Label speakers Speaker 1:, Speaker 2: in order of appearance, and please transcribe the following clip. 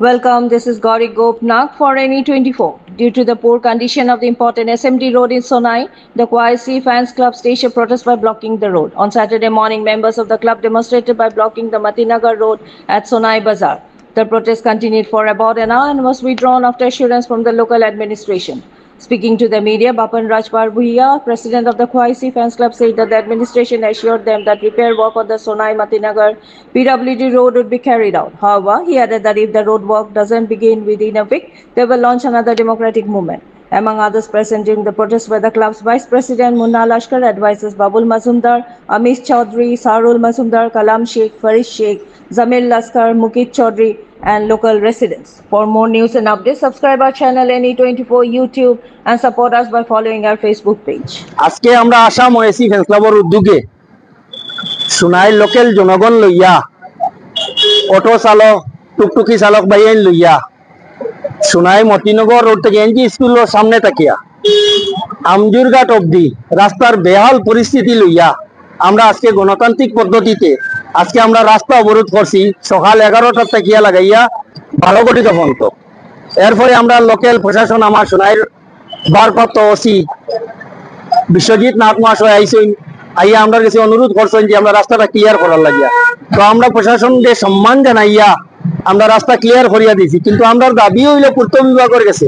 Speaker 1: Welcome, this is Gauri Gopnath for NE24. Due to the poor condition of the important SMD road in Sonai, the YC Fans Club station protest by blocking the road. On Saturday morning, members of the club demonstrated by blocking the Matinagar road at Sonai Bazaar. The protest continued for about an hour and was withdrawn after assurance from the local administration. Speaking to the media, Bapan Rajpal Bhuiya, president of the Khwaisi Fans Club, said that the administration assured them that repair work on the Sonai Matinagar PWD road would be carried out. However, he added that if the road work doesn't begin within a week, they will launch another democratic movement. Among others present during the protest were the club's vice president Munna Lashkar, advisors Babul Mazumdar, Amish Chaudhry, Sarul Mazumdar, Kalam Sheikh, Farid Sheikh, Zamil Laskar, Mukit Chaudhry, and local residents. For more news and updates, subscribe our channel NE24 YouTube and support us by following our Facebook page.
Speaker 2: আজকে আমরা Assam OAC fans ক্লাবের উদ্যোগে Sonai local জনগণ লইয়া auto চালক টুকটুকি চালক বাইন লইয়া Sonai Motinagar road থেকে এনজি স্কুলের সামনে তাকিয়া আমজুরঘাট অবধি রাস্তার বেহাল পরিস্থিতি লইয়া আমরা আজকে গণতান্ত্রিক পদ্ধতিতে আজকে আমরা রাস্তা অবরোধ করছি সকাল 11টা তাকিয়া লাগাইয়া 12 কোটি পর্যন্ত। এরপরে আমরা লোকাল প্রশাসন আমার সোনাইর ভারপ্রাপ্ত ওসি বিশ্বজিৎ নাথ মহাশয় আইসেন, আইয়া আমরা কাছে অনুরোধ করছেন যে আমরা রাস্তাটা ক্লিয়ার করার লাগিয়া। তো আমরা প্রশাসনকে সম্মান জানাইয়া আমরা রাস্তা ক্লিয়ার করিয়া দিয়েছি, কিন্তু আমরা দাবি হইল পূর্ত বিভাগের কাছে